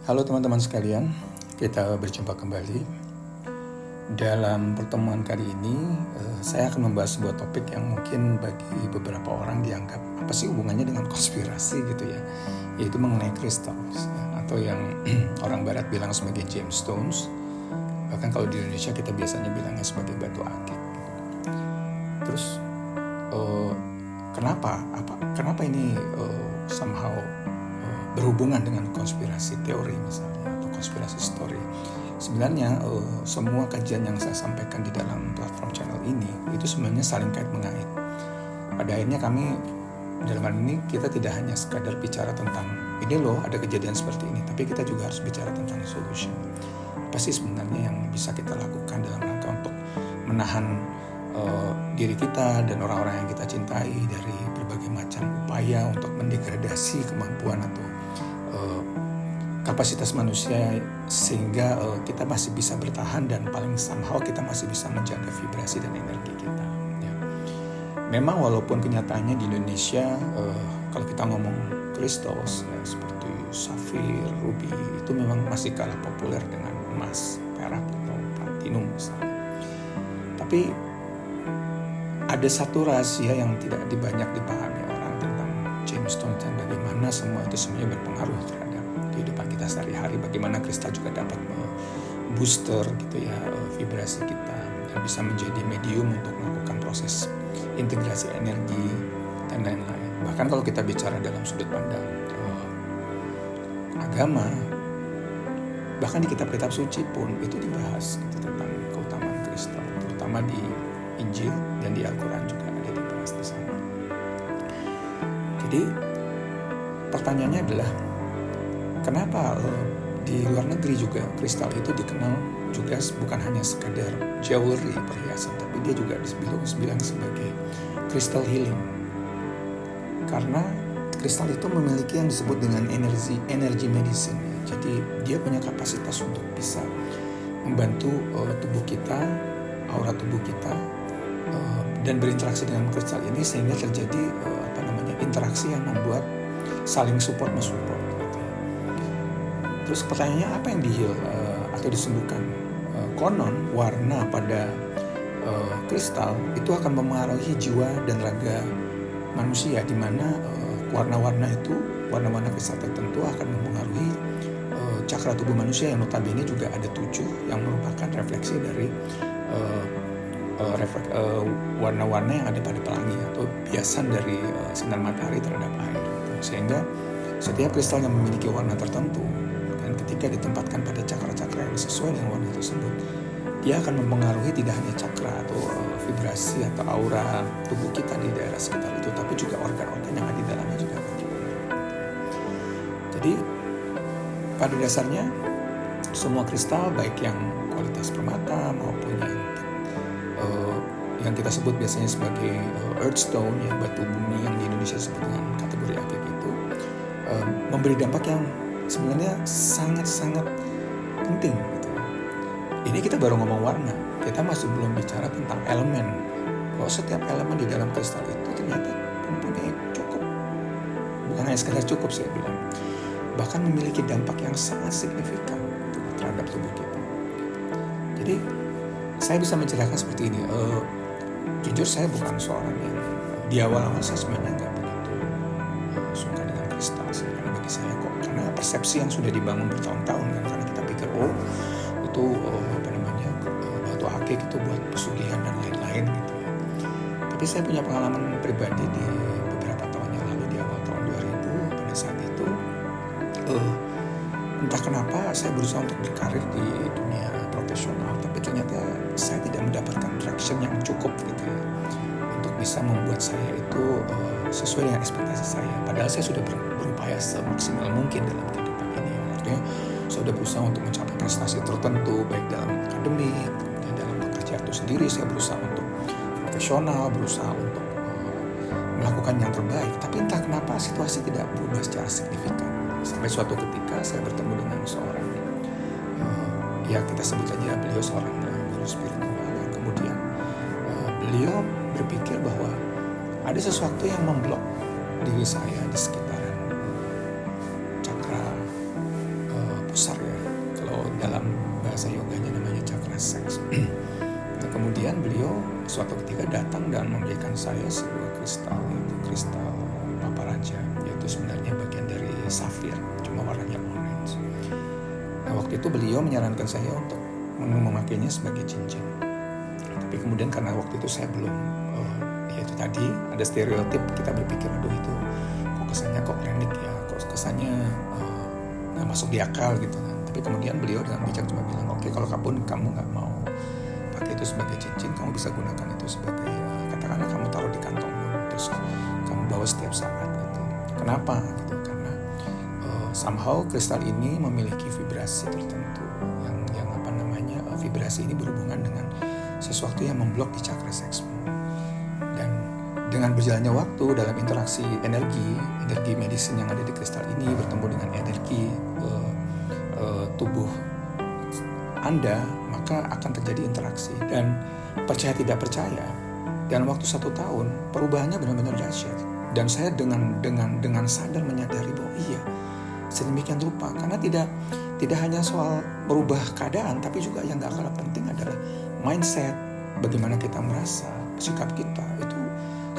Halo teman-teman sekalian, kita berjumpa kembali. Dalam pertemuan kali ini, saya akan membahas sebuah topik yang mungkin bagi beberapa orang dianggap apa sih hubungannya dengan konspirasi gitu ya, yaitu mengenai kristal atau yang orang barat bilang sebagai gemstones. Bahkan kalau di Indonesia kita biasanya bilangnya sebagai batu akik. Terus kenapa ini somehow berhubungan dengan konspirasi teori misalnya atau konspirasi story. Sebenarnya semua kajian yang saya sampaikan di dalam platform channel ini itu sebenarnya saling kait mengait. Pada akhirnya kami dalam hal ini kita tidak hanya sekadar bicara tentang ini loh ada kejadian seperti ini, tapi kita juga harus bicara tentang solution. Apa sih sebenarnya yang bisa kita lakukan dalam rangka untuk menahan diri kita dan orang-orang yang kita cintai dari berbagai macam upaya untuk mendegradasi kemampuan atau kapasitas manusia sehingga kita masih bisa bertahan dan paling somehow kita masih bisa menjaga vibrasi dan energi kita ya. Memang walaupun kenyataannya di Indonesia kalau kita ngomong crystals ya, seperti safir, ruby itu memang masih kalah populer dengan emas, perak atau platinum misalnya. Tapi ada satu rahasia yang tidak banyak dipahami orang tentang gemstone dan bagaimana semua itu sebenarnya berpengaruh terhadap kehidupan kita sehari-hari. Bagaimana kristal juga dapat booster gitu ya vibrasi kita dan bisa menjadi medium untuk melakukan proses integrasi energi dan lain-lain. Bahkan kalau kita bicara dalam sudut pandang agama, bahkan di kitab-kitab suci pun itu dibahas gitu, tentang keutamaan kristal, terutama di Injil dan di Al-Quran juga ada dibahas di sana. Jadi pertanyaannya adalah kenapa di luar negeri juga kristal itu dikenal juga bukan hanya sekadar jewelry, perhiasan, tapi dia juga dibilang sebagai crystal healing. Karena kristal itu memiliki yang disebut dengan energy medicine. Jadi dia punya kapasitas untuk bisa membantu tubuh kita, aura tubuh kita dan berinteraksi dengan kristal ini sehingga terjadi interaksi yang membuat saling support mensupport gitu. Terus pertanyaannya apa yang di-heal atau disembuhkan? Konon warna pada kristal itu akan memengaruhi jiwa dan raga manusia, di mana warna-warna kristal tertentu akan mempengaruhi cakra tubuh manusia yang notabene juga ada 7 yang merupakan refleksi dari warna-warna yang ada pada pelangi atau biasan dari sinar matahari terhadap air. Sehingga setiap kristal yang memiliki warna tertentu dan ketika ditempatkan pada cakra-cakra yang sesuai dengan warna tersebut, dia akan mempengaruhi tidak hanya cakra atau vibrasi atau aura tubuh kita di daerah sekitar itu, tapi juga organ-organ yang ada di dalamnya juga. Jadi pada dasarnya semua kristal baik yang kualitas permata maupun yang kita sebut biasanya sebagai earthstone ya, batu bumi yang di Indonesia disebut dengan kategori akik itu memberi dampak yang sebenarnya sangat-sangat penting gitu. Ini kita baru ngomong warna, kita masih belum bicara tentang elemen. Bahwa setiap elemen di dalam kristal itu ternyata mempunyai bukan hanya sekedar cukup saya bilang, bahkan memiliki dampak yang sangat signifikan terhadap tubuh kita. Jadi saya bisa menceritakan seperti ini. Jujur saya bukan seorang yang di awal-awal saya sebenarnya nggak begitu suka dengan kristal sih, karena bagi saya karena persepsi yang sudah dibangun bertahun-tahun kan, karena kita pikir itu batu akik itu buat pesugihan dan lain-lain gitu ya. Tapi saya punya pengalaman pribadi di beberapa tahun yang lalu, di awal tahun 2000 pada saat itu entah kenapa saya berusaha untuk berkarir di dunia profesional, tapi ternyata saya tidak mendapatkan traction yang cukup gitu ya, untuk bisa membuat saya itu sesuai dengan ekspektasi saya. Padahal saya sudah berupaya semaksimal mungkin dalam kehidupan ini. Artinya saya sudah berusaha untuk mencapai prestasi tertentu, baik dalam akademik, kemudian dalam pekerjaan itu sendiri saya berusaha untuk profesional, berusaha untuk melakukan yang terbaik. Tapi entah kenapa situasi tidak berubah secara signifikan. Sampai suatu ketika saya bertemu dengan seorang ya kita sebut saja beliau seorang guru spiritual yang kemudian beliau berpikir bahwa ada sesuatu yang memblok diri saya di sekitaran cakra bahasa yoganya namanya chakra seks. Nah, kemudian beliau suatu ketika datang dan memberikan saya sebuah kristal, yaitu kristal paparaja, yaitu sebenarnya bagian dari safir, cuma warnanya orange. Nah, waktu itu beliau menyarankan saya untuk memakainya sebagai cincin. Tapi kemudian karena waktu itu saya belum, yaitu tadi ada stereotip, kita berpikir, aduh itu kok kesannya kok klinik ya, kok kesannya nggak masuk di akal gitu kan. Tapi kemudian beliau dengan bijak cuma bilang, oke, kalau kamu nggak mau pakai itu sebagai cincin, kamu bisa gunakan itu sebagai katakanlah kamu taruh di kantongmu, terus kamu bawa setiap saat gitu. Kenapa gitu? Karena somehow kristal ini memiliki vibrasi tertentu yang apa namanya, vibrasi ini berhubungan dengan sesuatu yang memblok di chakra seksmu. Dan dengan berjalannya waktu dalam interaksi energi medicine yang ada di kristal ini bertemu dengan energi tubuh Anda, maka akan terjadi interaksi. Dan percaya tidak percaya, dalam waktu 1 tahun perubahannya benar-benar dahsyat. Dan saya dengan sadar menyadari bahwa iya, sedemikian rupa. Karena tidak hanya soal merubah keadaan, tapi juga yang gak kalah penting adalah mindset, bagaimana kita merasa, sikap kita itu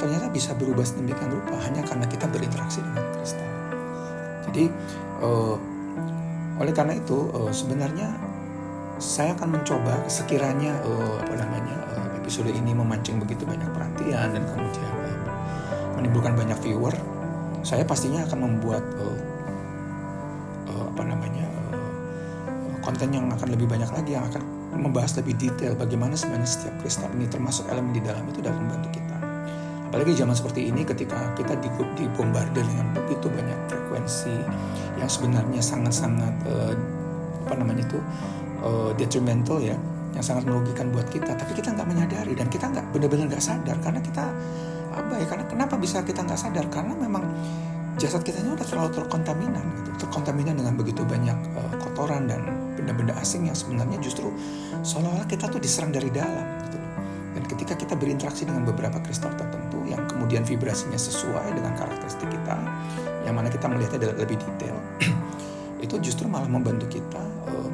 ternyata bisa berubah sedemikian rupa hanya karena kita berinteraksi dengan kristal. Jadi oleh karena itu sebenarnya saya akan mencoba sekiranya episode ini memancing begitu banyak perhatian dan kemudian menimbulkan banyak viewer, saya pastinya akan membuat konten yang akan lebih banyak lagi, yang akan membahas lebih detail bagaimana sebenarnya setiap kristal ini termasuk elemen di dalam itu dalam membantu kita. Apalagi zaman seperti ini ketika kita dibombardir dengan begitu banyak frekuensi yang sebenarnya sangat-sangat detrimental ya, yang sangat merugikan buat kita, tapi kita nggak menyadari dan kita nggak benar-benar nggak sadar karena kita karena kenapa bisa kita nggak sadar, karena memang jasad kita ini udah terlalu terkontaminan dengan begitu banyak kotoran dan benda-benda asing yang sebenarnya justru seolah-olah kita tuh diserang dari dalam gitu. Dan ketika kita berinteraksi dengan beberapa kristal tertentu yang kemudian vibrasinya sesuai dengan karakteristik kita, yang mana kita melihatnya lebih detail, itu justru malah membantu kita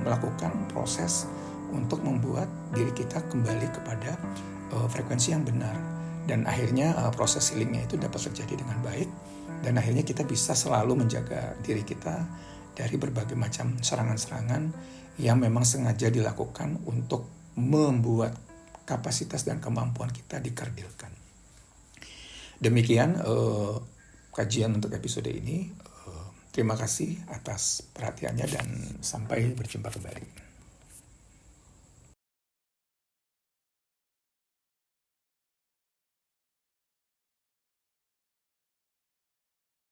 melakukan proses untuk membuat diri kita kembali kepada frekuensi yang benar. Dan akhirnya proses healingnya itu dapat terjadi dengan baik, dan akhirnya kita bisa selalu menjaga diri kita dari berbagai macam serangan-serangan yang memang sengaja dilakukan untuk membuat kapasitas dan kemampuan kita dikerdilkan. Demikian kajian untuk episode ini. Terima kasih atas perhatiannya dan sampai berjumpa kembali.